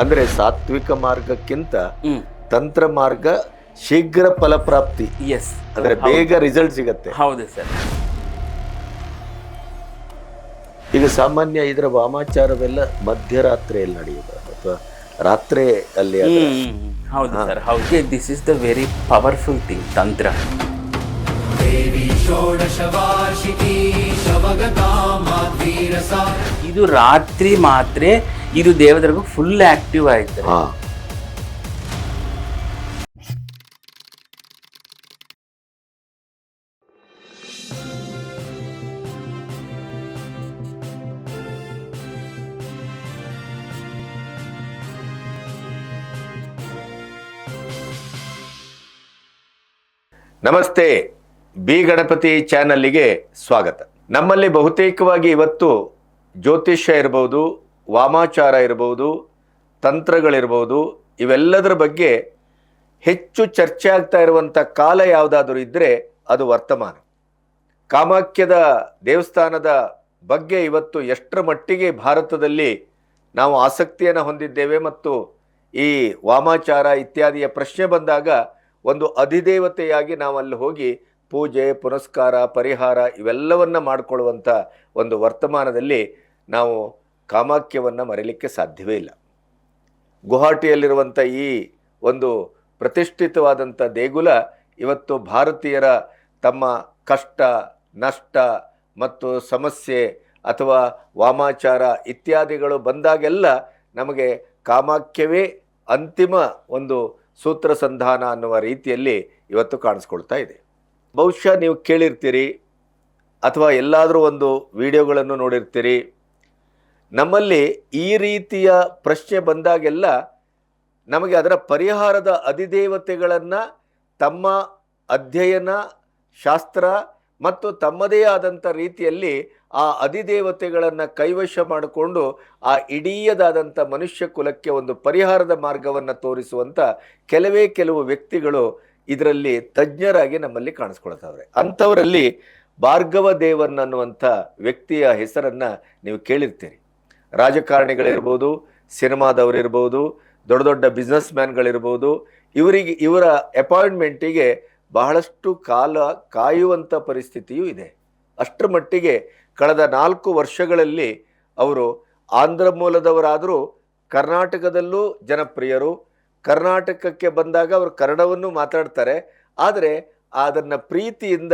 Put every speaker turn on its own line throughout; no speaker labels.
ಅಂದ್ರೆ ಸಾತ್ವಿಕ ಮಾರ್ಗಕ್ಕಿಂತ
ಹ್ಮ್
ತಂತ್ರ ಮಾರ್ಗ ಶೀಘ್ರ ಫಲಪ್ರಾಪ್ತಿ,
ಎಸ್
ಅಂದ್ರೆ ಬೇಗ ರಿಸಲ್ಟ್ ಸಿಗತ್ತೆ.
ಹೌದು ಸರ್.
ಈಗ ಸಾಮಾನ್ಯ ಇದರ ವಾಮಾಚಾರವೆಲ್ಲ ಮಧ್ಯರಾತ್ರಿಯಲ್ಲಿ ನಡೆಯುವುದು ಅಥವಾ ರಾತ್ರಿ ಅಲ್ಲಿ
ಹೌದು ಸರ್, ಹೌದು. This is the very powerful thing, ತಂತ್ರ. ಇದು ರಾತ್ರಿ ಮಾತ್ರ ಇದು ದೇವದ್ರಿಗೆ ಫುಲ್ ಆಕ್ಟಿವ್ ಆಯ್ತು.
ನಮಸ್ತೆ, ಬಿ ಗಣಪತಿ ಚಾನಲ್ಗೆ ಸ್ವಾಗತ. ನಮ್ಮಲ್ಲಿ ಬಹುತೇಕವಾಗಿ ಇವತ್ತು ಜ್ಯೋತಿಷ್ಯ ಇರಬಹುದು, ವಾಮಾಚಾರ ಇರಬಹುದು, ತಂತ್ರಗಳಿರ್ಬೋದು, ಇವೆಲ್ಲದರ ಬಗ್ಗೆ ಹೆಚ್ಚು ಚರ್ಚೆ ಆಗ್ತಾ ಇರುವಂಥ ಕಾಲ ಯಾವುದಾದ್ರೂ ಇದ್ದರೆ ಅದು ವರ್ತಮಾನ. ಕಾಮಾಖ್ಯದ ದೇವಸ್ಥಾನದ ಬಗ್ಗೆ ಇವತ್ತು ಎಷ್ಟರ ಮಟ್ಟಿಗೆ ಭಾರತದಲ್ಲಿ ನಾವು ಆಸಕ್ತಿಯನ್ನು ಹೊಂದಿದ್ದೇವೆ ಮತ್ತು ಈ ವಾಮಾಚಾರ ಇತ್ಯಾದಿಯ ಪ್ರಶ್ನೆ ಬಂದಾಗ ಒಂದು ಅಧಿದೇವತೆಯಾಗಿ ನಾವು ಅಲ್ಲಿ ಹೋಗಿ ಪೂಜೆ, ಪುನಸ್ಕಾರ, ಪರಿಹಾರ ಇವೆಲ್ಲವನ್ನ ಮಾಡಿಕೊಳ್ಳುವಂಥ ಒಂದು ವರ್ತಮಾನದಲ್ಲಿ ನಾವು ಕಾಮಾಖ್ಯವನ್ನು ಮರೆಯಲಿಕ್ಕೆ ಸಾಧ್ಯವೇ ಇಲ್ಲ. ಗುವಾಹಟಿಯಲ್ಲಿರುವಂಥ ಈ ಒಂದು ಪ್ರತಿಷ್ಠಿತವಾದಂಥ ದೇಗುಲ ಇವತ್ತು ಭಾರತೀಯರ ತಮ್ಮ ಕಷ್ಟ, ನಷ್ಟ ಮತ್ತು ಸಮಸ್ಯೆ ಅಥವಾ ವಾಮಾಚಾರ ಇತ್ಯಾದಿಗಳು ಬಂದಾಗೆಲ್ಲ ನಮಗೆ ಕಾಮಾಖ್ಯವೇ ಅಂತಿಮ ಒಂದು ಸೂತ್ರ ಸಂಧಾನ ಅನ್ನುವ ರೀತಿಯಲ್ಲಿ ಇವತ್ತು ಕಾಣಿಸ್ಕೊಳ್ತಾ ಇದೆ. ಬಹುಶಃ ನೀವು ಕೇಳಿರ್ತೀರಿ ಅಥವಾ ಎಲ್ಲಾದರೂ ಒಂದು ವಿಡಿಯೋಗಳನ್ನು ನೋಡಿರ್ತೀರಿ. ನಮ್ಮಲ್ಲಿ ಈ ರೀತಿಯ ಪ್ರಶ್ನೆ ಬಂದಾಗೆಲ್ಲ ನಮಗೆ ಅದರ ಪರಿಹಾರದ ಅಧಿದೇವತೆಗಳನ್ನು ತಮ್ಮ ಅಧ್ಯಯನ, ಶಾಸ್ತ್ರ ಮತ್ತು ತಮ್ಮದೇ ಆದಂಥ ರೀತಿಯಲ್ಲಿ ಆ ಅಧಿದೇವತೆಗಳನ್ನು ಕೈವಶ ಮಾಡಿಕೊಂಡು ಆ ಇಡೀದಾದಂಥ ಮನುಷ್ಯ ಕುಲಕ್ಕೆ ಒಂದು ಪರಿಹಾರದ ಮಾರ್ಗವನ್ನು ತೋರಿಸುವಂಥ ಕೆಲವು ವ್ಯಕ್ತಿಗಳು ಇದರಲ್ಲಿ ತಜ್ಞರಾಗಿ ನಮ್ಮಲ್ಲಿ ಕಾಣಿಸ್ಕೊಳ್ತಾವ್ರೆ. ಅಂಥವರಲ್ಲಿ ಭಾರ್ಗವ ದೇವನ್ ಅನ್ನುವಂಥ ವ್ಯಕ್ತಿಯ ಹೆಸರನ್ನು ನೀವು ಕೇಳಿರ್ತೀರಿ. ರಾಜಕಾರಣಿಗಳಿರ್ಬೋದು, ಸಿನಿಮಾದವರಿರ್ಬೋದು, ದೊಡ್ಡ ದೊಡ್ಡ ಬಿಸ್ನೆಸ್ ಮ್ಯಾನ್ಗಳಿರ್ಬೋದು, ಇವರ ಅಪಾಯಿಂಟ್ಮೆಂಟಿಗೆ ಬಹಳಷ್ಟು ಕಾಲ ಕಾಯುವಂಥ ಪರಿಸ್ಥಿತಿಯೂ ಇದೆ. ಅಷ್ಟರ ಮಟ್ಟಿಗೆ ಕಳೆದ 4 ವರ್ಷಗಳಲ್ಲಿ ಅವರು ಆಂಧ್ರ ಮೂಲದವರಾದರೂ ಕರ್ನಾಟಕದಲ್ಲೂ ಜನಪ್ರಿಯರು. ಕರ್ನಾಟಕಕ್ಕೆ ಬಂದಾಗ ಅವರು ಕನ್ನಡವನ್ನು ಮಾತಾಡ್ತಾರೆ, ಆದರೆ ಅದನ್ನು ಪ್ರೀತಿಯಿಂದ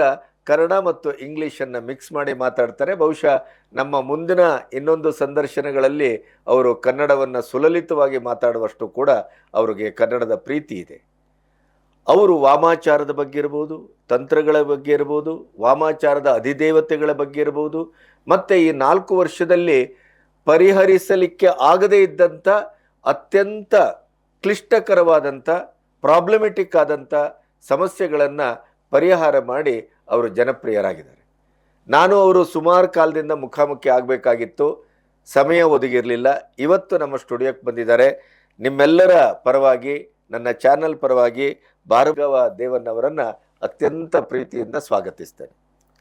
ಕನ್ನಡ ಮತ್ತು ಇಂಗ್ಲೀಷನ್ನು ಮಿಕ್ಸ್ ಮಾಡಿ ಮಾತಾಡ್ತಾರೆ. ಬಹುಶಃ ನಮ್ಮ ಮುಂದಿನ ಇನ್ನೊಂದು ಸಂದರ್ಶನಗಳಲ್ಲಿ ಅವರು ಕನ್ನಡವನ್ನು ಸುಲಲಿತವಾಗಿ ಮಾತಾಡುವಷ್ಟು ಕೂಡ ಅವರಿಗೆ ಕನ್ನಡದ ಪ್ರೀತಿ ಇದೆ. ಅವರು ವಾಮಾಚಾರದ ಬಗ್ಗೆ ಇರ್ಬೋದು, ತಂತ್ರಗಳ ಬಗ್ಗೆ ಇರ್ಬೋದು, ವಾಮಾಚಾರದ ಅಧಿದೇವತೆಗಳ ಬಗ್ಗೆ ಇರ್ಬೋದು, ಮತ್ತು ಈ 4 ವರ್ಷದಲ್ಲಿ ಪರಿಹರಿಸಲಿಕ್ಕೆ ಆಗದೇ ಇದ್ದಂಥ ಅತ್ಯಂತ ಕ್ಲಿಷ್ಟಕರವಾದಂಥ ಪ್ರಾಬ್ಲಮೆಟಿಕ್ ಆದಂಥ ಸಮಸ್ಯೆಗಳನ್ನು ಪರಿಹಾರ ಮಾಡಿ ಅವರು ಜನಪ್ರಿಯರಾಗಿದ್ದಾರೆ. ನಾನು ಅವರು ಸುಮಾರು ಕಾಲದಿಂದ ಮುಖಾಮುಖಿ ಆಗಬೇಕಾಗಿತ್ತು, ಸಮಯ ಒದಗಿರಲಿಲ್ಲ. ಇವತ್ತು ನಮ್ಮ ಸ್ಟುಡಿಯೋಕ್ಕೆ ಬಂದಿದ್ದಾರೆ. ನಿಮ್ಮೆಲ್ಲರ ಪರವಾಗಿ, ನನ್ನ ಚಾನಲ್ ಪರವಾಗಿ ಭಾರ್ಗವ ದೇವನ್ ಅವರನ್ನು ಅತ್ಯಂತ ಪ್ರೀತಿಯಿಂದ ಸ್ವಾಗತಿಸ್ತೇನೆ.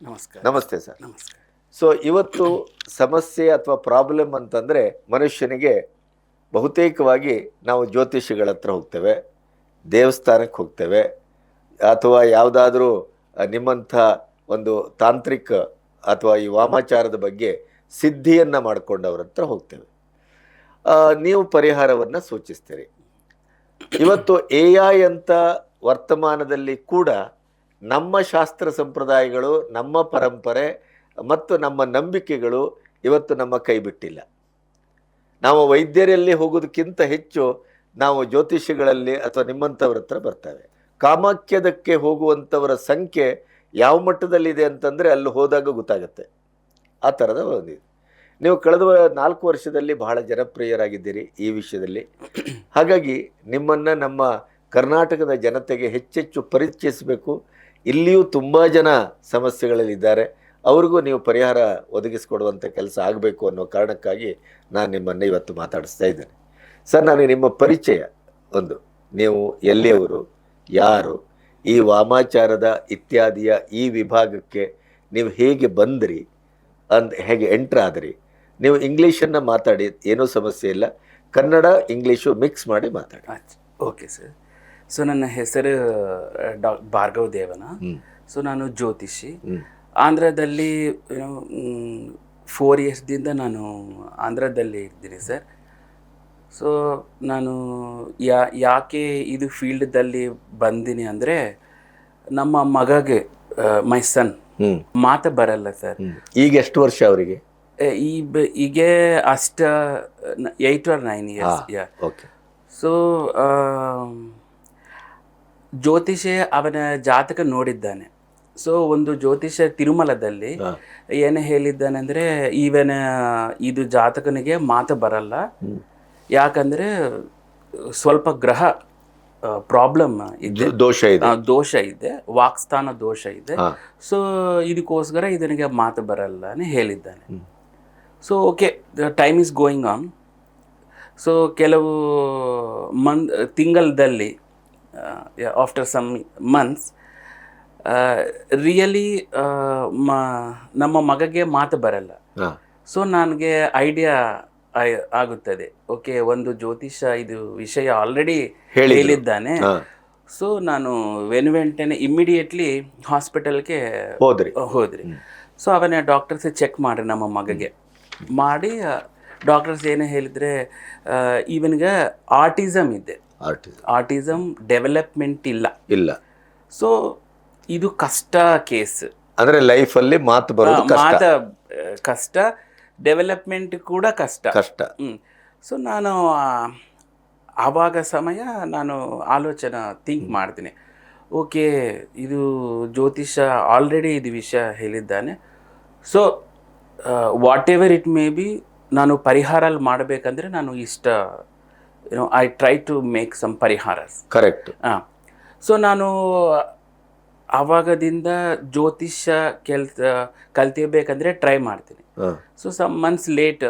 ನಮಸ್ಕಾರ.
ನಮಸ್ತೆ ಸರ್.
ನಮಸ್ಕಾರ.
ಸೊ ಇವತ್ತು ಸಮಸ್ಯೆ ಅಥವಾ ಪ್ರಾಬ್ಲಮ್ ಅಂತಂದರೆ ಮನುಷ್ಯನಿಗೆ ಬಹುತೇಕವಾಗಿ ನಾವು ಜ್ಯೋತಿಷಿಗಳ ಹತ್ರ ಹೋಗ್ತೇವೆ, ದೇವಸ್ಥಾನಕ್ಕೆ ಹೋಗ್ತೇವೆ, ಅಥವಾ ಯಾವುದಾದ್ರೂ ನಿಮ್ಮಂಥ ಒಂದು ತಾಂತ್ರಿಕ ಅಥವಾ ಈ ವಾಮಾಚಾರದ ಬಗ್ಗೆ ಸಿದ್ಧಿಯನ್ನು ಮಾಡಿಕೊಂಡವ್ರ ಹತ್ರ ಹೋಗ್ತೇವೆ. ನೀವು ಪರಿಹಾರವನ್ನು ಸೂಚಿಸ್ತೀರಿ. ಇವತ್ತು AI ಅಂತ ವರ್ತಮಾನದಲ್ಲಿ ಕೂಡ ನಮ್ಮ ಶಾಸ್ತ್ರ ಸಂಪ್ರದಾಯಗಳು, ನಮ್ಮ ಪರಂಪರೆ ಮತ್ತು ನಮ್ಮ ನಂಬಿಕೆಗಳು ಇವತ್ತು ನಮ್ಮ ಕೈ ಬಿಟ್ಟಿಲ್ಲ. ನಾವು ವೈದ್ಯರಲ್ಲಿ ಹೋಗೋದಕ್ಕಿಂತ ಹೆಚ್ಚು ನಾವು ಜ್ಯೋತಿಷಿಗಳಲ್ಲಿ ಅಥವಾ ನಿಮ್ಮಂಥವ್ರ ಹತ್ರ ಬರ್ತೇವೆ. ಕಾಮಾಖ್ಯದಕ್ಕೆ ಹೋಗುವಂಥವರ ಸಂಖ್ಯೆ ಯಾವ ಮಟ್ಟದಲ್ಲಿದೆ ಅಂತಂದರೆ ಅಲ್ಲಿ ಹೋದಾಗ ಗೊತ್ತಾಗುತ್ತೆ. ಆ ಥರದ ಒಂದಿದೆ. ನೀವು ಕಳೆದ 4 ವರ್ಷದಲ್ಲಿ ಬಹಳ ಜನಪ್ರಿಯರಾಗಿದ್ದೀರಿ ಈ ವಿಷಯದಲ್ಲಿ. ಹಾಗಾಗಿ ನಿಮ್ಮನ್ನು ನಮ್ಮ ಕರ್ನಾಟಕದ ಜನತೆಗೆ ಹೆಚ್ಚೆಚ್ಚು ಪರಿಚಯಿಸಬೇಕು. ಇಲ್ಲಿಯೂ ತುಂಬ ಜನ ಸಮಸ್ಯೆಗಳಲ್ಲಿದ್ದಾರೆ, ಅವ್ರಿಗೂ ನೀವು ಪರಿಹಾರ ಒದಗಿಸ್ಕೊಡುವಂಥ ಕೆಲಸ ಆಗಬೇಕು ಅನ್ನೋ ಕಾರಣಕ್ಕಾಗಿ ನಾನು ನಿಮ್ಮನ್ನು ಇವತ್ತು ಮಾತಾಡಿಸ್ತಾ ಇದ್ದೇನೆ. ಸರ್, ನಾನು ನಿಮ್ಮ ಪರಿಚಯ ಒಂದು, ನೀವು ಎಲ್ಲಿಯವರು, ಯಾರು, ಈ ವಾಮಾಚಾರದ ಇತ್ಯಾದಿಯ ಈ ವಿಭಾಗಕ್ಕೆ ನೀವು ಹೇಗೆ ಬಂದ್ರಿ, ಹೇಗೆ ಎಂಟ್ರ್ ಆದ್ರಿ? ನೀವು ಇಂಗ್ಲೀಷನ್ನು ಮಾತಾಡಿ, ಏನೂ ಸಮಸ್ಯೆ ಇಲ್ಲ. ಕನ್ನಡ ಇಂಗ್ಲೀಷು ಮಿಕ್ಸ್ ಮಾಡಿ ಮಾತಾಡಿ.
Okay sir. ಸೊ ನನ್ನ ಹೆಸರು ಭಾರ್ಗವ್ ದೇವನ. ಸೊ ನಾನು ಜ್ಯೋತಿಷಿ. ಆಂಧ್ರದಲ್ಲಿ 4 ಇಯರ್ಸ್ದಿಂದ ನಾನು ಆಂಧ್ರದಲ್ಲಿ ಇದ್ದೀನಿ ಸರ್. ಸೊ ನಾನು ಯಾಕೆ ಇದು ಫೀಲ್ಡ್ದಲ್ಲಿ ಬಂದೀನಿ ಅಂದರೆ ನಮ್ಮ ಮಗಗೆ ಮೈ ಸನ್ ಮಾತು ಬರಲ್ಲ ಸರ್.
ಈಗ ಎಷ್ಟು ವರ್ಷ ಅವರಿಗೆ?
ಈಗ ಅಷ್ಟ 8 or 9 years.
ಓಕೆ.
ಸೊ ಜ್ಯೋತಿಷ ಅವನ ಜಾತಕ ನೋಡಿದ್ದಾನೆ. ಸೊ ಒಂದು ಜ್ಯೋತಿಷ ತಿರುಮಲದಲ್ಲಿ ಏನು ಹೇಳಿದ್ದಾನೆ ಅಂದರೆ ಇವನ ಇದು ಜಾತಕನಿಗೆ ಮಾತು ಬರಲ್ಲ, ಯಾಕಂದರೆ ಸ್ವಲ್ಪ ಗ್ರಹ ಪ್ರಾಬ್ಲಮ್ ಇದೆ, ದೋಷ ಇದೆ, ವಾಕ್ಸ್ಥಾನ ದೋಷ ಇದೆ. ಸೊ ಇದಕ್ಕೋಸ್ಕರ ಇದನಿಗೆ ಮಾತು ಬರಲ್ಲ ಅಂತ ಹೇಳಿದ್ದಾನೆ. So okay, time is going on. So ಕೆಲವು ತಿಂಗಳಲ್ಲಿ ಆಫ್ಟರ್ ಸಮ್ ಮಂತ್ಸ್ ರಿಯಲಿ ನಮ್ಮ ಮಗಗೆ ಮಾತು ಬರಲ್ಲ. ಸೊ ನನಗೆ ಐಡಿಯಾ ಆಗುತ್ತದೆ, ಓಕೆ ಒಂದು ಜ್ಯೋತಿಷ ಇದು ವಿಷಯ ಆಲ್ರೆಡಿ ಹೇಳಿದ್ದಾನೆ. ಸೊ ನಾನು ವೆಂಟನೆ ಇಮ್ಮಿಡಿಯೇಟ್ಲಿ ಹಾಸ್ಪಿಟಲ್ಗೆ ಹೋದ್ರಿ. ಸೊ ಅವನ ಡಾಕ್ಟರ್ಸ್ ಚೆಕ್ ಮಾಡ್ರಿ ನಮ್ಮ ಮಗಗೆ ಮಾಡಿ, ಡಾಕ್ಟರ್ಸ್ ಏನು ಹೇಳಿದರೆ ಇವನಿಗೆ ಆಟಿಸಮ್ ಇದೆ, ಆಟಿಸಮ್ ಡೆವಲಪ್ಮೆಂಟ್ ಇಲ್ಲ. ಸೊ ಇದು ಕಷ್ಟ ಕೇಸ್,
ಅಂದರೆ ಲೈಫಲ್ಲಿ ಮಾತು ಬರೋದು
ಕಷ್ಟ, ಡೆವಲಪ್ಮೆಂಟ್ ಕೂಡ ಕಷ್ಟ. ಸೊ ನಾನು ಆವಾಗ ಸಮಯ ನಾನು ಆಲೋಚನೆ ಥಿಂಕ್ ಮಾಡ್ತೀನಿ, ಓಕೆ ಇದು ಜ್ಯೋತಿಷ ಆಲ್ರೆಡಿ ಇದು ವಿಷಯ ಹೇಳಿದ್ದಾನೆ. So whatever it may be ನಾನು ಪರಿಹಾರ ಮಾಡಬೇಕಂದ್ರೆ ನಾನು I try to make some ಪರಿಹಾರಸ್.
ಕರೆಕ್ಟ್.
ಸೊ ನಾನು ಆವಾಗದಿಂದ ಜ್ಯೋತಿಷ ಕಲ್ತಿರ್ಬೇಕಂದ್ರೆ ಟ್ರೈ ಮಾಡ್ತೀನಿ. ಸೊ ಸಮ್ ಮಂತ್ಸ್ ಲೇಟ್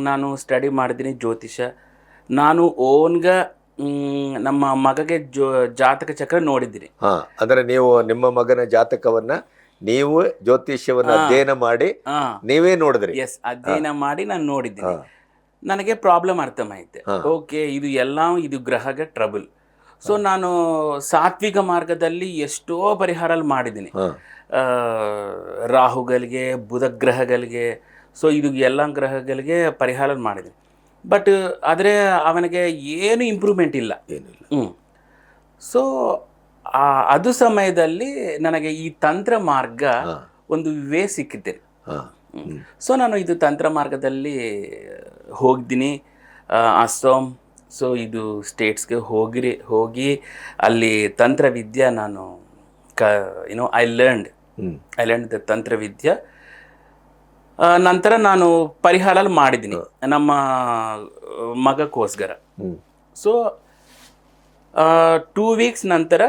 ನಾನು ಸ್ಟಡಿ ಮಾಡಿದ್ದೀನಿ ಜ್ಯೋತಿಷ. ನಾನು ಓನ್ಗ ನಮ್ಮ ಮಗಗೆ ಜಾತಕ ಚಕ್ರ ನೋಡಿದ್ದೀನಿ.
ಅಂದ್ರೆ ನೀವು ನಿಮ್ಮ ಮಗನ ಜಾತಕವನ್ನ ನೀವು ಜ್ಯೋತಿಷ್ಯವನ್ನ ಅಧ್ಯಯನ ಮಾಡಿ ನೀವೇ ನೋಡಿದ್ರಿ?
ಎಸ್, ಅಧ್ಯಯನ ಮಾಡಿ ನಾನು ನೋಡಿದ್ದೀನಿ. ನನಗೆ ಪ್ರಾಬ್ಲಮ್ ಅರ್ಥಮಾಯ್ತೆ, ಓಕೆ ಇದು ಗ್ರಹಗ ಟ್ರಬಲ್. ಸೊ ನಾನು ಸಾತ್ವಿಕ ಮಾರ್ಗದಲ್ಲಿ ಎಷ್ಟೋ ಪರಿಹಾರ ಮಾಡಿದ್ದೀನಿ, ರಾಹುಗಳಿಗೆ, ಬುಧ ಗ್ರಹಗಳಿಗೆ. ಸೊ ಇದು ಎಲ್ಲ ಗ್ರಹಗಳಿಗೆ ಪರಿಹಾರ ಮಾಡಿದ್ದೀನಿ. ಬಟ್ ಆದರೆ ಅವನಿಗೆ ಏನು ಇಂಪ್ರೂವ್ಮೆಂಟ್ ಇಲ್ಲ. ಸೊ ಅದು ಸಮಯದಲ್ಲಿ ನನಗೆ ಈ ತಂತ್ರ ಮಾರ್ಗ ಒಂದು ಸಿಕ್ಕಿದೆ. ಸೊ ನಾನು ಇದು ತಂತ್ರ ಮಾರ್ಗದಲ್ಲಿ ಹೋಗಿದ್ದೀನಿ, ಅಸ್ಸಾಂ. ಸೊ ಇದು ಸ್ಟೇಟ್ಸ್ಗೆ ಹೋಗಿ ಅಲ್ಲಿ ತಂತ್ರವಿದ್ಯೆ ನಾನು ಐ ಲರ್ನ್ಡ್ ದ ತಂತ್ರವಿದ್ಯೆ. ನಂತರ ನಾನು ಪರಿಹಾರ ಮಾಡಿದ್ದೀನಿ ನಮ್ಮ ಮಗಕ್ಕೋಸ್ಕರ. ಸೊ 2 weeks ನಂತರ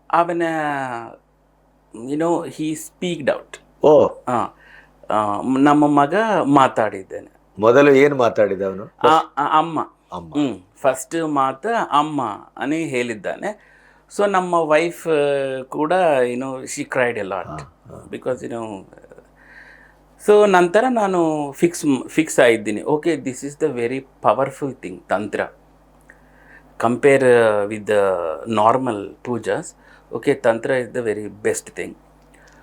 ಅವನ ಹಿ ಸ್ಪೀಕ್ಡ್ ಔಟ್. ನಮ್ಮ ಮಗ ಮಾತಾಡಿದ್ದಾನೆ.
ಮೊದಲು ಏನು ಮಾತಾಡಿದ ಅವನು?
ಅಮ್ಮ. ಫಸ್ಟ್ ಮಾತು ಅಮ್ಮ ಅನೇ ಹೇಳಿದ್ದಾನೆ. ಸೊ ನಮ್ಮ ವೈಫ್ ಕೂಡ she cried a lot because so ನಂತರ ನಾನು ಫಿಕ್ಸ್ ಆಗಿದ್ದೀನಿ, okay this is the very powerful thing tantra compare with the normal pujas. Okay, tantra is the very best thing.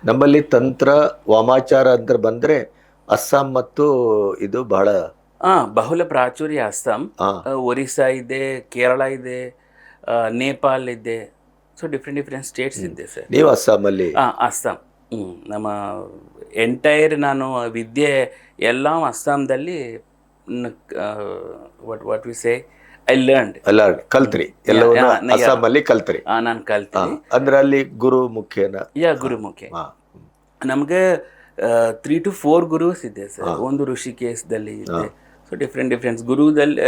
ನಮ್ಮಲ್ಲಿ ತಂತ್ರ ವಾಮಾಚಾರ ಅಂತ ಬಂದರೆ ಅಸ್ಸಾಂ ಮತ್ತು ಇದು ಬಹಳ
ಬಹುಲ ಪ್ರಾಚುರ್ಯ. ಅಸ್ಸಾಂ, ಒರಿಸ್ಸಾ ಇದೆ, ಕೇರಳ ಇದೆ, ನೇಪಾಲ್ ಇದೆ. ಸೊ ಡಿಫ್ರೆಂಟ್ ಸ್ಟೇಟ್ಸ್ ಇದೆ ಸರ್.
ನೀವು ಅಸ್ಸಾಮಲ್ಲಿ?
ಅಸ್ಸಾಂ. ನಮ್ಮ ಎಂಟೈರ್ ನಾನು ವಿದ್ಯೆ ಎಲ್ಲ ಅಸ್ಸಾಂದಲ್ಲಿ what we say I learned.
ಕಲ್ತ್ರಿ ಎಲ್ಲವನ್ನ ಅಸ್ಸಾಮಲ್ಲಿ ಕಲ್ತ್ರಿ?
ನಾನು ಕಲ್ತೀನಿ.
ಅಂದ್ರೆ ಅಲ್ಲಿ ಗುರು ಮುಖ್ಯನ?
ಗುರು ಮುಖ್ಯ. ನಮ್ಗೆ 3 to 4 ಗುರುಸ್ ಇದೆ ಸರ್. ಒಂದು ಋಷಿಕೇಶದಲ್ಲಿ ಇದೆ. ಸೊ ಡಿಫ್ರೆಂಟ್ ಗುರುದಲ್ಲಿ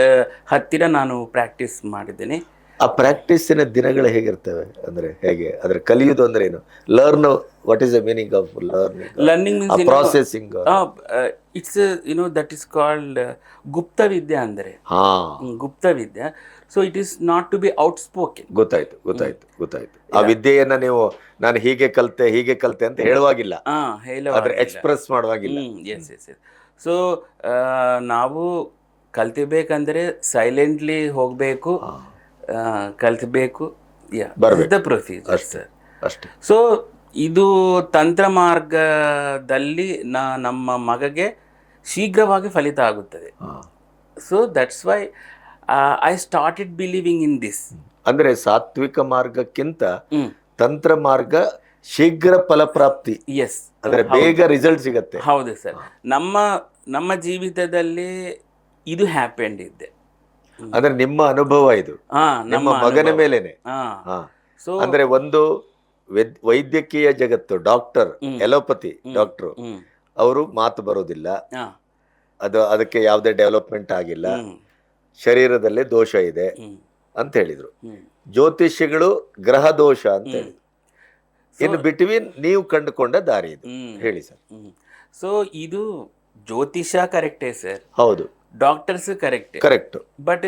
ಹತ್ತಿರ ನಾನು ಪ್ರಾಕ್ಟೀಸ್ ಮಾಡಿದ್ದೀನಿ.
ಆ ಪ್ರಾಕ್ಟೀಸಿನ ದಿನಗಳು ಹೇಗಿರ್ತವೆ? ಅಂದ್ರೆ ಹೇಗೆ ಅದ್ರ ಕಲಿಯುವುದು ಅಂದ್ರೆ ಏನು? Learn, what is the meaning of learning means processing.
It's that is called ಗುಪ್ತ ವಿದ್ಯೆ. ಅಂದರೆ ಗುಪ್ತ ವಿದ್ಯೆ. So it is not to be out spoken.
ಗೊತ್ತಾಯ್ತು. ಆ ವಿದ್ಯೆಯನ್ನ ನೀವು ನಾನು ಹೀಗೆ ಕಲ್ತೆ ಅಂತ ಹೇಳುವಾಗಿಲ್ಲ, ಎಕ್ಸ್ಪ್ರೆಸ್ ಮಾಡುವಾಗಿಲ್ಲ.
ಎಸ್. ಸೊ ನಾವು ಕಲ್ತಿಬೇಕಂದ್ರೆ ಸೈಲೆಂಟ್ಲಿ ಹೋಗಬೇಕು, ಕಲ್ತ್ಬೇಕು.
ಬರ್ಬೇಕು.
The procedure sir.
ಅಷ್ಟೇ.
ಸೊ ಇದು ತಂತ್ರ ಮಾರ್ಗದಲ್ಲಿ ನಮ್ಮ ಮಗಗೆ ಶೀಘ್ರವಾಗಿ ಫಲಿತ ಆಗುತ್ತದೆ. So that's why I started believing in this.
ಅಂದ್ರೆ ಸಾತ್ವಿಕ ಮಾರ್ಗಕ್ಕಿಂತ ತಂತ್ರ ಮಾರ್ಗ ಶೀಘ್ರ ಫಲಪ್ರಾಪ್ತಿ.
ಎಸ್,
ಅಂದ್ರೆ ಬೇಗ ರಿಸಲ್ಟ್ ಸಿಗತ್ತೆ.
ಹೌದು ಸರ್. ನಮ್ಮ ಜೀವಿತದಲ್ಲಿ ಇದು ಹ್ಯಾಪೆಂಡ್ ಇದೆ.
ಅಂದ್ರೆ ನಿಮ್ಮ ಅನುಭವ ಇದು, ನಿಮ್ಮ ಮಗನ ಮೇಲೇನೆ.
ಸೊ
ಅಂದ್ರೆ ಒಂದು ವೈದ್ಯಕೀಯ ಜಗತ್ತು, ಡಾಕ್ಟರ್, ಎಲೋಪತಿ ಡಾಕ್ಟರ್, ಅವರು ಮಾತು ಬರೋದಿಲ್ಲ, ಅದಕ್ಕೆ ಯಾವುದೇ ಡೆವಲಪ್ಮೆಂಟ್ ಆಗಿಲ್ಲ, ಶರೀರದಲ್ಲಿ ದೋಷ ಇದೆ ಅಂತ ಹೇಳಿದ್ರು. ಜ್ಯೋತಿಷ್ಯಗಳು ಗ್ರಹ ದೋಷ ಅಂತ ಹೇಳಿದ್ರು. ಇನ್ನು ಬಿಟ್ವೀನ್ ನೀವು ಕಂಡುಕೊಂಡ ದಾರಿ ಇದು, ಹೇಳಿ ಸರ್.
ಸೊ ಇದು ಜ್ಯೋತಿಷ ಕರೆಕ್ಟೇ ಸರ್,
ಹೌದು.
Doctors correct. But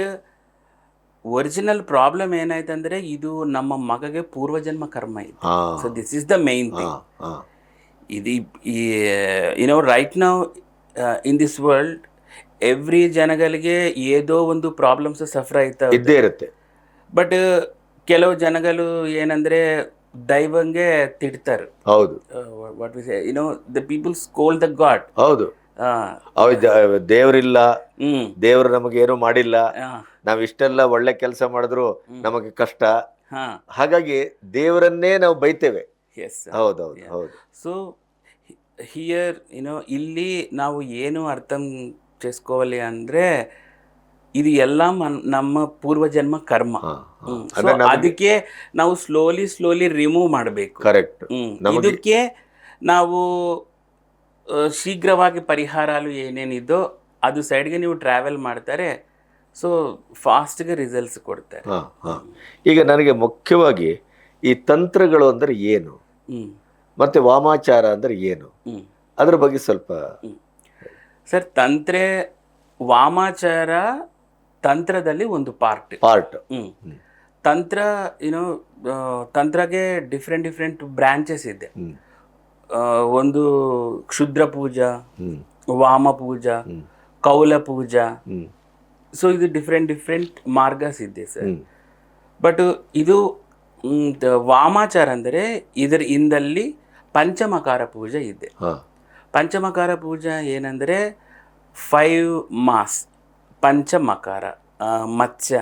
original problem ಏನಾಯ್ತಂದ್ರೆ ಇದು ನಮ್ಮ ಮಗಗೆ ಪೂರ್ವಜನ್ಮ ಕರ್ಮ ಇದೆ. So this is the main thing. ಇದು right now in this world every ಜನಗಳಿಗೆ ಏದೋ ಒಂದು ಪ್ರಾಬ್ಲಮ್ಸ್ ಸಫರ್ ಆಯ್ತಾ
ಇದ್ದೇ ಇರುತ್ತೆ.
ಬಟ್ ಕೆಲವು ಜನಗಳು ಏನಂದ್ರೆ ದೈವಂಗೆ ತಿಡ್ತಾರೆ.
ಹೌದು.
What we say, the people scold the god.
ಹೌದು. ದೇವರಿಲ್ಲ, ದೇವರು ನಮಗೇನು ಮಾಡಿಲ್ಲ, ನಾವ್ ಇಷ್ಟೆಲ್ಲ ಒಳ್ಳೆ ಕೆಲಸ ಮಾಡಿದ್ರು ನಮಗೆ ಕಷ್ಟ, ಹಾಗಾಗಿ ದೇವರನ್ನೇ ನಾವು ಬೈತೇವೆ. ಹೌದೌದು, ಹೌದು.
ಸೊ ಹಿಯರ್ ಇಲ್ಲಿ ನಾವು ಏನು ಅರ್ಥ చేసుకోవాలి ಅಂದ್ರೆ ಇದು ಎಲ್ಲ ನಮ್ಮ ಪೂರ್ವಜನ್ಮ ಕರ್ಮ. ಅದಕ್ಕೆ ನಾವು ಸ್ಲೋಲಿ ರಿಮೂವ್ ಮಾಡಬೇಕು.
ಕರೆಕ್ಟ್.
ಇದಕ್ಕೆ ನಾವು ಶೀಘ್ರವಾಗಿ ಪರಿಹಾರಾಲು ಏನೇನಿದೋ ಅದು ಸೈಡ್ಗೆ ನೀವು ಟ್ರಾವೆಲ್ ಮಾಡ್ತಾರೆ. ಸೊ ಫಾಸ್ಟ್ಗೆ ರಿಸಲ್ಟ್ಸ್ ಕೊಡ್ತಾರೆ.
ಈಗ ನನಗೆ ಮುಖ್ಯವಾಗಿ ಈ ತಂತ್ರಗಳು ಅಂದ್ರೆ ಏನು, ಮತ್ತೆ ವಾಮಾಚಾರ ಅಂದ್ರೆ ಏನು, ಅದ್ರ ಬಗ್ಗೆ ಸ್ವಲ್ಪ
ಸರ್. ವಾಮಾಚಾರ ತಂತ್ರದಲ್ಲಿ ಒಂದು ಪಾರ್ಟ್. ತಂತ್ರ ತಂತ್ರಗೆ ಡಿಫ್ರೆಂಟ್ ಬ್ರಾಂಚಸ್ ಇದೆ. ಒಂದು ಕ್ಷುದ್ರ ಪೂಜಾ, ವಾಮ ಪೂಜಾ, ಕೌಲ ಪೂಜಾ. ಸೊ ಇದು ಡಿಫ್ರೆಂಟ್ ಮಾರ್ಗಸ್ ಇದೆ ಸರ್. ಬಟ್ ಇದು ವಾಮಾಚಾರ ಅಂದರೆ ಇದರ ಹಿಂದಲ್ಲಿ ಪಂಚಮಕಾರ ಪೂಜೆ ಇದೆ. ಪಂಚಮಕಾರ ಪೂಜಾ ಏನಂದರೆ 5 ಮಾಸ್. ಪಂಚಮಕಾರ, ಮತ್ಸ್ಯ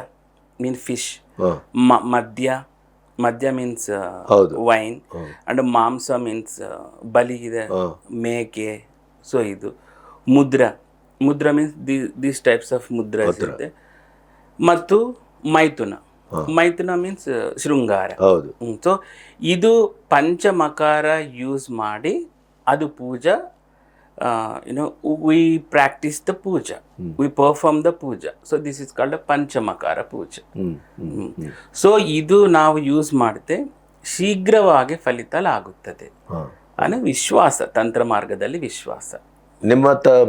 ಮೀನ್ ಫಿಶ್, ಮದ್ಯ ಮೀನ್ಸ್ ವೈನ್, ಅಂಡ್ ಮಾಂಸ ಮೀನ್ಸ್ ಬಲಿ ಇದೆ, ಮೇಕೆ. ಸೊ ಇದು ಮುದ್ರ means these types of mudras ಇದೆ. ಮತ್ತು ಮೈಥುನ ಮೀನ್ಸ್ ಶೃಂಗಾರ. ಸೊ ಇದು ಪಂಚಮಕಾರ ಯೂಸ್ ಮಾಡಿ ಅದು ಪೂಜಾ. we practice the puja, we perform the puja. So this is called a panchamakara puja. So ಇದು ನಾವು ಯೂಸ್ ಮಾಡ್ತೆ ಶೀಘ್ರವಾಗಿ ಫಲಿತ ಆಗುತ್ತದೆ ಅನ್ನೋ ವಿಶ್ವಾಸ, ತಂತ್ರ ಮಾರ್ಗದಲ್ಲಿ ವಿಶ್ವಾಸ.
ನಿಮ್ಮ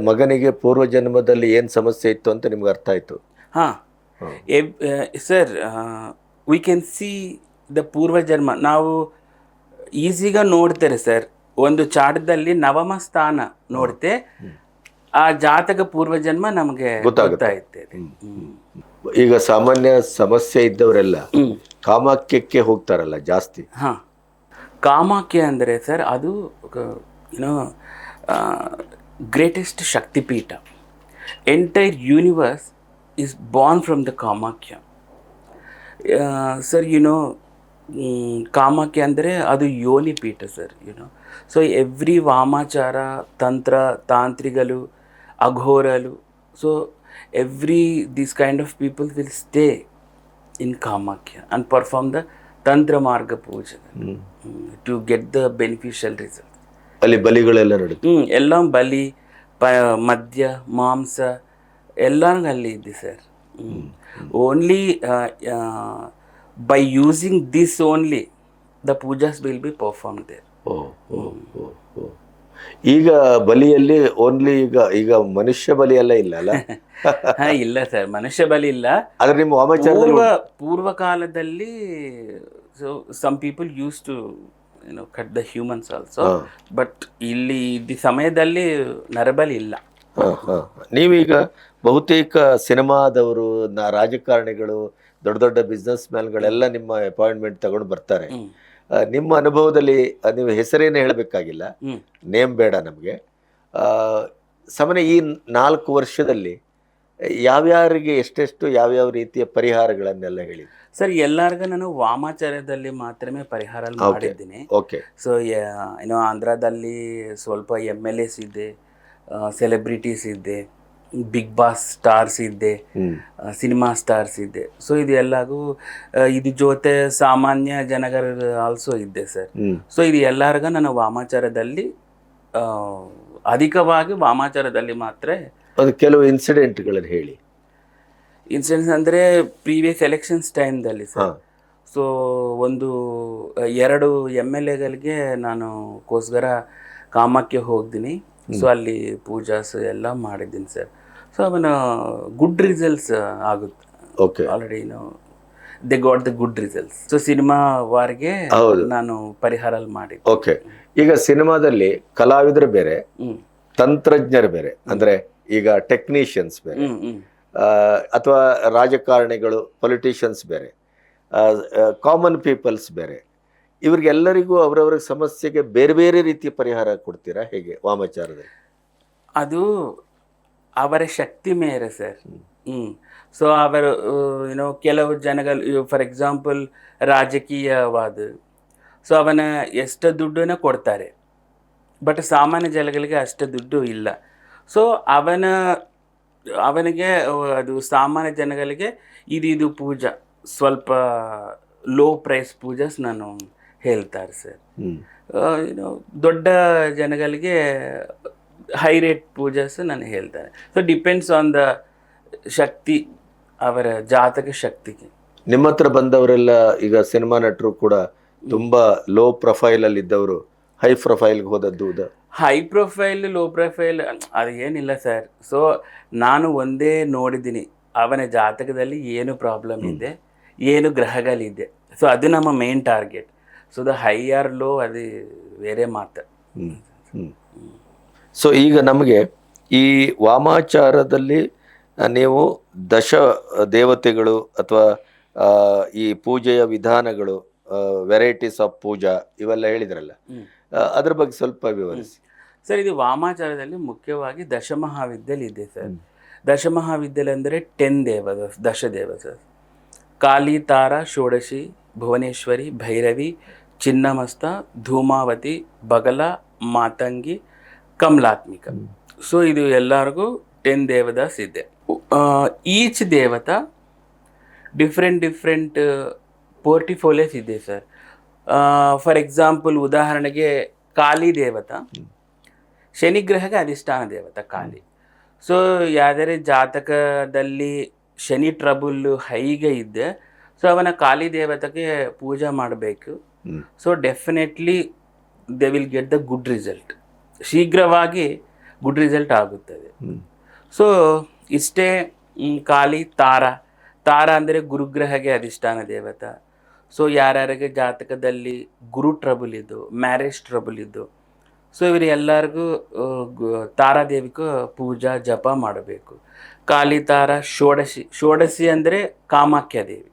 ಮಗನಿಗೆ ಪೂರ್ವ ಜನ್ಮದಲ್ಲಿ ಏನ್ ಸಮಸ್ಯೆ ಇತ್ತು ಅಂತ ನಿಮ್ಗೆ ಅರ್ಥ ಆಯ್ತು?
Sir, we can see the ಪೂರ್ವ ಜನ್ಮ. ನಾವು ಈಸಿಗ ನೋಡ್ತಾರೆ ಸರ್, ಒಂದು ಚಾಟದಲ್ಲಿ ನವಮ ಸ್ಥಾನ ನೋಡ್ತೆ, ಆ ಜಾತಕ ಪೂರ್ವಜನ್ಮ ನಮಗೆ ಗೊತ್ತಾಗ್ತದೆ.
ಈಗ ಸಾಮಾನ್ಯ ಸಮಸ್ಯೆ ಇದ್ದವರೆಲ್ಲ ಕಾಮಾಖ್ಯಕ್ಕೆ ಹೋಗ್ತಾರಲ್ಲ ಜಾಸ್ತಿ.
ಕಾಮಾಖ್ಯ ಅಂದರೆ ಸರ್ ಅದು ಗ್ರೇಟೆಸ್ಟ್ ಶಕ್ತಿಪೀಠ. Entire universe is born from the Kamakhya. Sir Kamakhya ಅಂದರೆ ಅದು ಯೋನಿ ಪೀಠ ಸರ್. ಸೊ ಎವ್ರಿ ವಾಮಾಚಾರ, ತಾಂತ್ರಿಕಗಳು, ಅಘೋರಲು, so every this kind of people will stay in Kamakhya and perform the tantra ಮಾರ್ಗ ಪೂಜೆ to get the beneficial result.
ಅಲ್ಲಿ ಬಲಿಗಳೆಲ್ಲ ನಡೀತು.
ಎಲ್ಲ ಬಲಿ, ಮದ್ಯ, ಮಾಂಸ ಎಲ್ಲನೂ ಅಲ್ಲಿ ಇದೆ sir. Only by using this only the pujas will be performed there.
ಈಗ ಬಲಿಯಲ್ಲಿ ಓನ್ಲಿ ಈಗ ಮನುಷ್ಯ ಬಲಿ ಎಲ್ಲ ಇಲ್ಲ ಅಲ್ಲ?
ಇಲ್ಲ ಸರ್, ಮನುಷ್ಯ ಬಲಿ ಇಲ್ಲ.
ಆದ್ರೆ ನಿಮ್ಮ ವಾಮಾಚಾರದಲ್ಲಿ
ಪೂರ್ವ ಕಾಲದಲ್ಲಿ some people used to cut the humans also, but ಇಲ್ಲಿ ಈ ಸಮಯದಲ್ಲಿ ನರಬಲಿ ಇಲ್ಲ.
ನೀವೀಗ ಬಹುತೇಕ ಸಿನಿಮಾದವರು ರಾಜಕಾರಣಿಗಳು ದೊಡ್ಡ ದೊಡ್ಡ ಬಿಸ್ನೆಸ್ ಮ್ಯಾನ್ಗಳೆಲ್ಲ ನಿಮ್ಮ ಅಪಾಯಿಂಟ್ಮೆಂಟ್ ತಗೊಂಡು ಬರ್ತಾರೆ. ನಿಮ್ಮ ಅನುಭವದಲ್ಲಿ ನೀವು ಹೆಸರೇನು ಹೇಳಬೇಕಾಗಿಲ್ಲ, ನೇಮ್ ಬೇಡ ನಮಗೆ. ಸಾಮಾನ್ಯ ಈ 4 ವರ್ಷದಲ್ಲಿ ಯಾವ್ಯಾರಿಗೆ ಎಷ್ಟೆಷ್ಟು ಯಾವ್ಯಾವ ರೀತಿಯ ಪರಿಹಾರಗಳನ್ನೆಲ್ಲ ಹೇಳಿ
ಸರ್? ಎಲ್ಲರಿಗೂ ನಾನು ವಾಮಾಚಾರದಲ್ಲಿ ಮಾತ್ರಮೇ ಪರಿಹಾರ ಮಾಡಿದ್ದೀನಿ.
ಓಕೆ.
ಸೊ ಏನೋ ಆಂಧ್ರದಲ್ಲಿ ಸ್ವಲ್ಪ MLAs ಇದ್ದೆ, ಸೆಲೆಬ್ರಿಟೀಸ್ ಇದ್ದೆ, ಬಿಗ್ ಬಾಸ್ ಸ್ಟಾರ್ಸ್ ಇದ್ದೆ, ಸಿನಿಮಾ ಸ್ಟಾರ್ಸ್ ಇದ್ದೆ. ಸೊ ಇದು ಎಲ್ಲಗೂ ಇದು ಜೊತೆ ಸಾಮಾನ್ಯ ಜನಗರ ಆಲ್ಸೋ ಇದ್ದೆ ಸರ್. ಸೊ ಇದು ಎಲ್ಲರಿಗೂ ನಾನು ವಾಮಾಚಾರದಲ್ಲಿ ಅಧಿಕವಾಗಿ ವಾಮಾಚಾರದಲ್ಲಿ ಮಾತ್ರ.
ಅದು ಕೆಲವು ಇನ್ಸಿಡೆಂಟ್ಗಳನ್ನು ಹೇಳಿ.
ಇನ್ಸಿಡೆಂಟ್ಸ್ ಅಂದರೆ ಪ್ರೀವಿಯಸ್ ಎಲೆಕ್ಷನ್ಸ್ ಟೈಮ್ದಲ್ಲಿ ಸರ್. ಸೊ 2 MLAಗಳಿಗೆ ನಾನು ಕೋಸ್ಕರ ಕಾಮಕ್ಕೆ ಹೋಗ್ತೀನಿ. ಸೊ ಅಲ್ಲಿ ಪೂಜಾಸ್ ಎಲ್ಲ ಮಾಡಿದ್ದೀನಿ ಸರ್. ಸೊ ಅವನ ಗುಡ್ ರಿಸಲ್ಟ್ಸ್ ಆಗುತ್ತೆ.
Okay.
Already they got the good results. So cinema ವಾರಿಗೆ ನಾನು ಪರಿಹಾರ ಮಾಡಿದ್ದೆ.
ಓಕೆ. ಈಗ ಸಿನಿಮಾದಲ್ಲಿ ಕಲಾವಿದರು ಬೇರೆ, ತಂತ್ರಜ್ಞರು ಬೇರೆ, ಅಂದ್ರೆ ಈಗ ಟೆಕ್ನಿಷಿಯನ್ಸ್ ಬೇರೆ, ಅಥವಾ ರಾಜಕಾರಣಿಗಳು ಪೊಲಿಟಿಷಿಯನ್ಸ್ ಬೇರೆ, ಕಾಮನ್ ಪೀಪಲ್ಸ್ ಬೇರೆ. ಇವ್ರಿಗೆಲ್ಲರಿಗೂ ಅವರವರ ಸಮಸ್ಯೆಗೆ ಬೇರೆ ಬೇರೆ ರೀತಿಯ ಪರಿಹಾರ ಕೊಡ್ತೀರಾ ಹೇಗೆ ವಾಮಾಚಾರದಲ್ಲಿ?
ಅದು ಅವರ ಶಕ್ತಿ ಮೇರೆ ಸರ್. ಸೊ ಅವರು ಕೆಲವು ಜನಗಳು ಫಾರ್ ಎಕ್ಸಾಂಪಲ್ ರಾಜಕೀಯವಾದ, ಸೊ ಅವನ ಎಷ್ಟು ದುಡ್ಡನ್ನ ಕೊಡ್ತಾರೆ, ಬಟ್ ಸಾಮಾನ್ಯ ಜನಗಳಿಗೆ ಅಷ್ಟು ದುಡ್ಡು ಇಲ್ಲ. ಸೊ ಅವನಿಗೆ ಅದು ಸಾಮಾನ್ಯ ಜನಗಳಿಗೆ ಇದು ಪೂಜಾ ಸ್ವಲ್ಪ ಲೋ ಪ್ರೈಸ್ ಪೂಜಾಸ್ ನಾನು ಹೇಳ್ತಾರೆ ಸರ್. ದೊಡ್ಡ ಜನಗಳಿಗೆ ಹೈ ರೇಟ್ ಪೂಜಾಸ್ ನಾನು ಹೇಳ್ತಾರೆ. ಸೊ ಡಿಪೆಂಡ್ಸ್ ಆನ್ ದ ಶಕ್ತಿ, ಅವರ ಜಾತಕ ಶಕ್ತಿಗೆ.
ನಿಮ್ಮ ಹತ್ರ ಬಂದವರೆಲ್ಲ ಈಗ ಸಿನಿಮಾ ನಟರು ಕೂಡ ತುಂಬಾ ಲೋ ಪ್ರೊಫೈಲ್ ಅಲ್ಲಿ ಇದ್ದವರು ಹೈ ಪ್ರೊಫೈಲ್ಗೆ ಹೋದದ್ದು?
ಹೈ ಪ್ರೊಫೈಲ್ ಲೋ ಪ್ರೊಫೈಲ್ ಅದು ಏನಿಲ್ಲ ಸರ್. ಸೊ ನಾನು ಒಂದೇ ನೋಡಿದ್ದೀನಿ, ಅವನ ಜಾತಕದಲ್ಲಿ ಏನು ಪ್ರಾಬ್ಲಮ್ ಇದೆ, ಏನು ಗ್ರಹಗಳಿದೆ. ಸೊ ಅದು ನಮ್ಮ main target. So the high or low ಅದು ಬೇರೆ ಮಾತು.
ಸೊ ಈಗ ನಮಗೆ ಈ ವಾಮಾಚಾರದಲ್ಲಿ ನೀವು ದಶ ದೇವತೆಗಳು ಅಥವಾ ಈ ಪೂಜೆಯ ವಿಧಾನಗಳು, ವೆರೈಟೀಸ್ ಆಫ್ ಪೂಜಾ ಇವೆಲ್ಲ ಹೇಳಿದ್ರಲ್ಲ, ಅದ್ರ ಬಗ್ಗೆ ಸ್ವಲ್ಪ ವಿವರಿಸಿ
ಸರ್. ಇದು ವಾಮಾಚಾರದಲ್ಲಿ ಮುಖ್ಯವಾಗಿ ದಶಮಹಾವಿದ್ಯೆಯಲ್ಲಿ ಇದೆ ಸರ್. ದಶಮಹಾವಿದ್ಯೆಯಲ್ಲಿ ಅಂದರೆ 10 ದಶದೇವ ಸರ್. ಕಾಳಿ, ತಾರಾ, ಷೋಡಶಿ, ಭುವನೇಶ್ವರಿ, ಭೈರವಿ, ಚಿನ್ನಮಸ್ತ, ಧೂಮಾವತಿ, ಬಗಲ, ಮಾತಂಗಿ, ಕಮಲಾತ್ಮಿಕ. ಸೊ ಇದು ಎಲ್ಲರಿಗೂ 10 ದೇವದಾಸ್ ಇದೆ. ಈಚ್ ದೇವತಾ ಡಿಫ್ರೆಂಟ್ ಪೋರ್ಟಿಫೋಲಿಯೋಸ್ ಇದೆ ಸರ್. ಫಾರ್ ಎಕ್ಸಾಂಪಲ್ ಉದಾಹರಣೆಗೆ ಕಾಳಿ ದೇವತಾ ಶನಿಗ್ರಹಕ್ಕೆ ಅಧಿಷ್ಠಾನ ದೇವತಾ ಕಾಳಿ. ಸೊ ಯಾವ್ದಾರೆ ಜಾತಕದಲ್ಲಿ ಶನಿ ಟ್ರಬಲ್ ಹೈಗೆ ಇದ್ದೆ, ಸೊ ಅವನ ಕಾಳಿ ದೇವತೆಗೆ ಪೂಜೆ ಮಾಡಬೇಕು. So definitely they will get the good result. ಶೀಘ್ರವಾಗಿ ಗುಡ್ ರಿಸಲ್ಟ್ ಆಗುತ್ತದೆ. ಸೊ ಇಷ್ಟೇ. ಕಾಳಿ, ತಾರ ಅಂದರೆ ಗುರುಗ್ರಹಗೆ ಅಧಿಷ್ಠಾನ ದೇವತಾ. ಸೊ ಯಾರ್ಯಾರಿಗೆ ಜಾತಕದಲ್ಲಿ ಗುರು ಟ್ರಬಲ್ ಇದ್ದು, ಮ್ಯಾರೇಜ್ ಟ್ರಬಲ್ ಇದ್ದು, ಸೊ ಇವರು ಎಲ್ಲರಿಗೂ ತಾರಾದೇವಿಗೂ ಪೂಜಾ ಜಪ ಮಾಡಬೇಕು. ಕಾಳಿ, ತಾರ, ಷೋಡಶಿ ಅಂದರೆ ಕಾಮಾಖ್ಯ ದೇವಿ.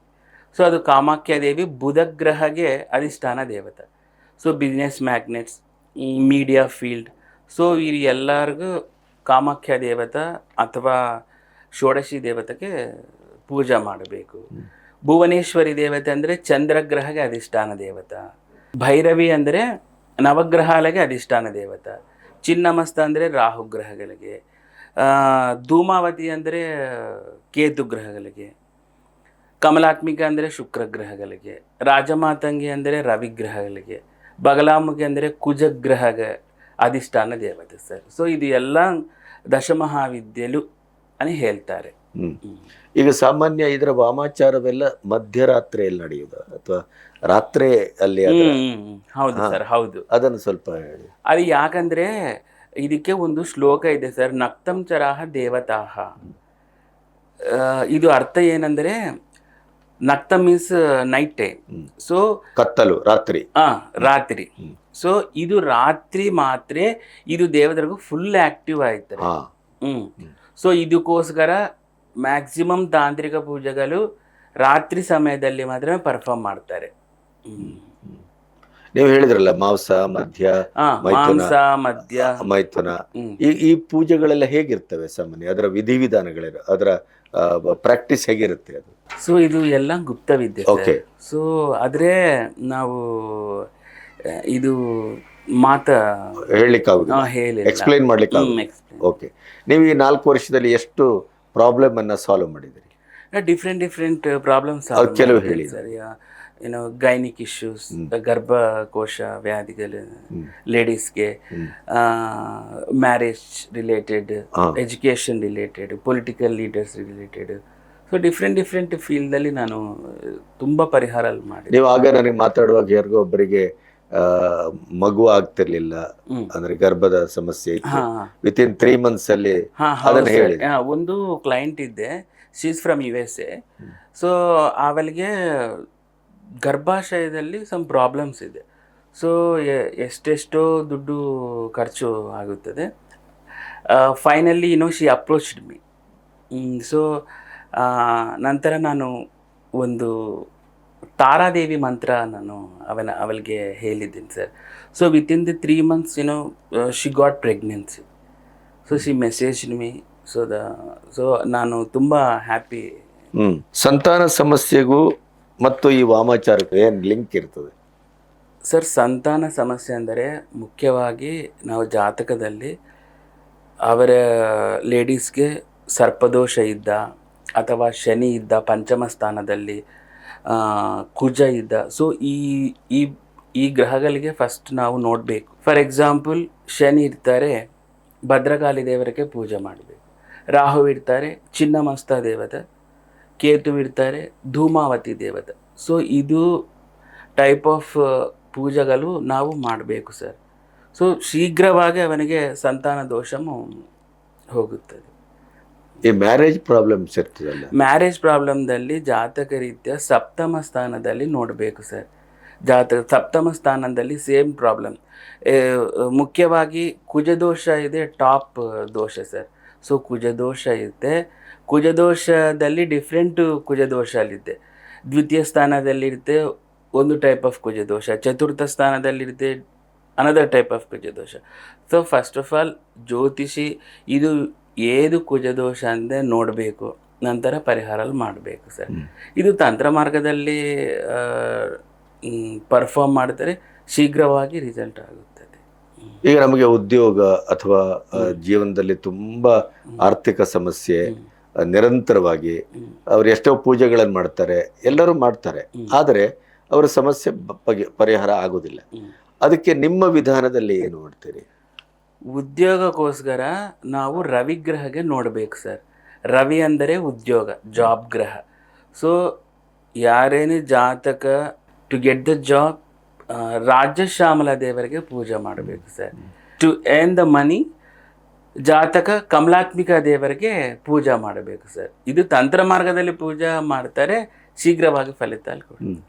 ಸೊ ಅದು ಕಾಮಾಖ್ಯ ದೇವಿ ಬುಧ ಗ್ರಹಗೆ ಅಧಿಷ್ಠಾನ ದೇವತೆ. So business magnets, media field, so ಇವು ಎಲ್ಲರಿಗೂ ಕಾಮಾಖ್ಯ ದೇವತಾ ಅಥವಾ ಷೋಡಶಿ ದೇವತೆಗೆ ಪೂಜೆ ಮಾಡಬೇಕು. ಭುವನೇಶ್ವರಿ ದೇವತೆ ಅಂದರೆ ಚಂದ್ರಗ್ರಹಗೆ ಅಧಿಷ್ಠಾನ ದೇವತಾ. ಭೈರವಿ ಅಂದರೆ ನವಗ್ರಹಾಲಗೆ ಅಧಿಷ್ಠಾನ ದೇವತಾ. ಚಿನ್ನಮಸ್ತ ಅಂದರೆ ರಾಹುಗ್ರಹಗಳಿಗೆ. ಧೂಮಾವತಿ ಅಂದರೆ ಕೇತು ಗ್ರಹಗಳಿಗೆ. ಕಮಲಾತ್ಮಿಕ ಅಂದರೆ ಶುಕ್ರ ಗ್ರಹಗಳಿಗೆ. ರಾಜಮಾತಂಗಿ ಅಂದರೆ ರವಿಗ್ರಹಗಳಿಗೆ. ಬಗಲಾಮುಖಿ ಅಂದರೆ ಕುಜಗ್ರಹಗ ಅಧಿಷ್ಠಾನ ದೇವತೆ ಸರ್. ಸೊ ಇದು ಎಲ್ಲ ದಶಮಹಾವಿದ್ಯೆಲು అని ಹೇಳ್ತಾರೆ.
ಈಗ ಸಾಮಾನ್ಯ ಇದರ ವಾಮಾಚಾರವೆಲ್ಲ ಮಧ್ಯರಾತ್ರಿಯಲ್ಲಿ ನಡೆಯುವುದು ಅಥವಾ ರಾತ್ರಿ ಅಲ್ಲಿ?
ಹೌದು ಸರ್, ಹೌದು.
ಅದನ್ನು ಸ್ವಲ್ಪ ಹೇಳಿ.
ಅದು ಯಾಕಂದ್ರೆ ಇದಕ್ಕೆ ಒಂದು ಶ್ಲೋಕ ಇದೆ ಸರ್, ನಕ್ತಂ ಚರಾಹ ದೇವತಾಹ. ಇದು ಅರ್ಥ ಏನಂದ್ರೆ ನಕ್ತ ಮೀನ್ಸ್ ನೈಟ್ ಟೈಮ್. ಸೊ
ಕತ್ತಲು, ರಾತ್ರಿ.
ರಾತ್ರಿ. ಸೊ ಇದು ರಾತ್ರಿ ಮಾತ್ರ ಇದು ದೇವತೆಗೂ ಫುಲ್ ಆಕ್ಟಿವ್ ಆಯ್ತಾರೆ. ಸೊ ಇದಕ್ಕೋಸ್ಕರ ಮ್ಯಾಕ್ಸಿಮಮ್ ತಾಂತ್ರಿಕ ಪೂಜೆಗಳು ರಾತ್ರಿ ಸಮಯದಲ್ಲಿ ಮಾತ್ರ ಪರ್ಫಾರ್ಮ್ ಮಾಡ್ತಾರೆ.
ನೀವು ಹೇಳಿದ್ರಲ್ಲ ಮಾಂಸ ಮದ್ಯ ಮೈಥುನ
ಮಾಂಸ ಮದ್ಯ
ಮೈಥುನ, ಈ ಪೂಜೆಗಳೆಲ್ಲ ಹೇಗಿರ್ತವೆ ಸಾಮಾನ್ಯ? ಅದರ ವಿಧಿವಿಧಾನಗಳೇನು, ಅದರ ಪ್ರಾಕ್ಟೀಸ್ ಹೇಗಿರುತ್ತೆ ಅದು?
ಸೊ ಇದು ಎಲ್ಲ ಗುಪ್ತ ವಿದ್ಯೆ.
ಓಕೆ.
ಸೊ ಆದ್ರೆ ನಾವು ಇದು
ಹೇಳಲಿಕ್ಕಾಗುದಿಲ್ಲ,
ಹೇಳಿಲ್ಲ,
ಎಕ್ಸ್ಪ್ಲೈನ್ ಮಾಡ್ಲಿಕ್ಕೆ. ಓಕೆ. ನೀವು ಈ 4 ವರ್ಷದಲ್ಲಿ ಎಷ್ಟು ಪ್ರಾಬ್ಲಮ್ ಅನ್ನ ಸಾಲ್ವ್ ಮಾಡಿದಿರಿ?
ಡಿಫ್ರೆಂಟ್ ಪ್ರಾಬ್ಲಮ್ಸ್
ಕೆಲವು ಹೇಳಿ
ಸರ್. ಏನೋ ಗೈನಿಕ್ ಇಶ್ಯೂಸ್, ಗರ್ಭಕೋಶ ವ್ಯಾಧಿಗಳು ಲೇಡೀಸ್ಗೆ, marriage related, education related, political leaders related. So different ಫೀಲ್ಡಲ್ಲಿ ನಾನು ತುಂಬ ಪರಿಹಾರ ಮಾಡಿದೆ.
ನೀವು ಆಗ ನನಗೆ ಮಾತಾಡುವಾಗ ಯಾರಿಗೋ ಒಬ್ಬರಿಗೆ ಮಗು ಆಗ್ತಿರ್ಲಿಲ್ಲ, ಅಂದ್ರೆ ಗರ್ಭದ ಸಮಸ್ಯೆ ಇತ್ತು, ವಿತಿನ್ 3 months ಅಲ್ಲಿ ಅದನ್ನ ಹೇಳಿ.
ಒಂದು ಕ್ಲೈಂಟ್ ಇದ್ದೆ, she is from USA. So ಅವಳಿಗೆ ಗರ್ಭಾಶಯದಲ್ಲಿ ಸಮ್ ಪ್ರಾಬ್ಲಮ್ಸ್ ಇದೆ. ಸೊ ಎಷ್ಟೆಷ್ಟೋ ದುಡ್ಡು ಖರ್ಚು ಆಗುತ್ತದೆ. Finally she approached me. So ನಂತರ ನಾನು ಒಂದು ತಾರಾದೇವಿ ಮಂತ್ರ ನಾನು ಅವಳಿಗೆ ಹೇಳಿದ್ದೀನಿ sir. So within the 3 months she got pregnancy. So she messaged me. So ನಾನು ತುಂಬ ಹ್ಯಾಪಿ.
ಸಂತಾನ ಸಮಸ್ಯೆಗೂ ಮತ್ತು ಈ ವಾಮಾಚಾರಕ್ಕೂ ಏನು ಲಿಂಕ್ ಇರ್ತದೆ
ಸರ್? ಸಂತಾನ ಸಮಸ್ಯೆ ಅಂದರೆ ಮುಖ್ಯವಾಗಿ ನಾವು ಜಾತಕದಲ್ಲಿ ಅವರ ಲೇಡೀಸ್ಗೆ ಸರ್ಪದೋಷ ಇದ್ದ ಅಥವಾ ಶನಿ ಇದ್ದ ಪಂಚಮ ಸ್ಥಾನದಲ್ಲಿ, ಕುಜ ಇದ್ದ. ಸೊ ಈ ಗ್ರಹಗಳಿಗೆ ಫಸ್ಟ್ ನಾವು ನೋಡಬೇಕು. ಫಾರ್ ಎಕ್ಸಾಂಪಲ್ ಶನಿ ಇರ್ತಾರೆ, ಭದ್ರಕಾಳಿ ದೇವರಿಗೆ ಪೂಜೆ ಮಾಡಬೇಕು. ರಾಹು ಇರ್ತಾರೆ, ಚಿನ್ನಮಸ್ತ ದೇವತೆ. ಕೇತು ಇರ್ತಾರೆ, ಧೂಮಾವತಿ ದೇವತೆ. ಸೊ ಇದು ಟೈಪ್ ಆಫ್ ಪೂಜೆಗಳು ನಾವು ಮಾಡಬೇಕು ಸರ್. ಸೊ ಶೀಘ್ರವಾಗಿ ಅವನಿಗೆ ಸಂತಾನ ದೋಷವು ಹೋಗುತ್ತದೆ.
ಈ ಮ್ಯಾರೇಜ್ ಪ್ರಾಬ್ಲಮ್ಸ್ ಇರ್ತದಲ್ಲ,
ಮ್ಯಾರೇಜ್ ಪ್ರಾಬ್ಲಮ್ದಲ್ಲಿ ಜಾತಕ ರೀತ್ಯ ಸಪ್ತಮ ಸ್ಥಾನದಲ್ಲಿ ನೋಡಬೇಕು ಸರ್. ಸಪ್ತಮ ಸ್ಥಾನದಲ್ಲಿ ಸೇಮ್ ಪ್ರಾಬ್ಲಮ್. ಮುಖ್ಯವಾಗಿ ಕುಜದೋಷ ಇದೆ, ಟಾಪ್ ದೋಷ ಸರ್. ಸೊ ಕುಜದೋಷ ಇದೆ. ಕುಜದೋಷದಲ್ಲಿ ಡಿಫ್ರೆಂಟ್ ಕುಜದೋಷ ಅಲ್ಲಿದೆ. ದ್ವಿತೀಯ ಸ್ಥಾನದಲ್ಲಿರುತ್ತೆ ಒಂದು ಟೈಪ್ ಆಫ್ ಕುಜದೋಷ, ಚತುರ್ಥ ಸ್ಥಾನದಲ್ಲಿರುತ್ತೆ ಅನದರ್ ಟೈಪ್ ಆಫ್ ಕುಜದೋಷ. ಸೊ ಫಸ್ಟ್ ಆಫ್ ಆಲ್ ಜ್ಯೋತಿಷಿ ಇದು ಏದು ಕುಜದೋಷ ಅಂದರೆ ನೋಡಬೇಕು, ನಂತರ ಪರಿಹಾರ ಮಾಡಬೇಕು ಸರ್. ಇದು ತಂತ್ರ ಮಾರ್ಗದಲ್ಲಿ ಪರ್ಫಾರ್ಮ್ ಮಾಡಿದರೆ ಶೀಘ್ರವಾಗಿ ರಿಸಲ್ಟ್ ಆಗುತ್ತದೆ.
ಈಗ ನಮಗೆ ಉದ್ಯೋಗ ಅಥವಾ ಜೀವನದಲ್ಲಿ ತುಂಬಾ ಆರ್ಥಿಕ ಸಮಸ್ಯೆ, ನಿರಂತರವಾಗಿ ಅವ್ರು ಎಷ್ಟೋ ಪೂಜೆಗಳನ್ನು ಮಾಡ್ತಾರೆ, ಎಲ್ಲರೂ ಮಾಡ್ತಾರೆ, ಆದರೆ ಅವರ ಸಮಸ್ಯೆ ಪರಿಹಾರ ಆಗೋದಿಲ್ಲ. ಅದಕ್ಕೆ ನಿಮ್ಮ ವಿಧಾನದಲ್ಲಿ ಏನು ಮಾಡ್ತೀರಿ?
ಉದ್ಯೋಗಕ್ಕೋಸ್ಕರ ನಾವು ರವಿ ಗ್ರಹಗೆ ನೋಡಬೇಕು ಸರ್. ರವಿ ಅಂದರೆ ಉದ್ಯೋಗ, ಜಾಬ್ ಗ್ರಹ. ಸೊ ಯಾರೇನು ಜಾತಕ ಟು ಗೆಟ್ ದ ಜಾಬ್, ರಾಜಶ್ಯಾಮಲ ದೇವರಿಗೆ ಪೂಜೆ ಮಾಡಬೇಕು ಸರ್. ಟು ಏರ್ನ್ ದ ಮನಿ, ಜಾತಕ ಕಮಲಾತ್ಮಿಕಾ ದೇವರಿಗೆ ಪೂಜೆ ಮಾಡಬೇಕು ಸರ್. ಇದು ತಂತ್ರ ಮಾರ್ಗದಲ್ಲಿ ಪೂಜೆ ಮಾಡ್ತಾರೆ, ಶೀಘ್ರವಾಗಿ ಫಲಿತಾಂಶ ಕೊಡ್ತಾರೆ.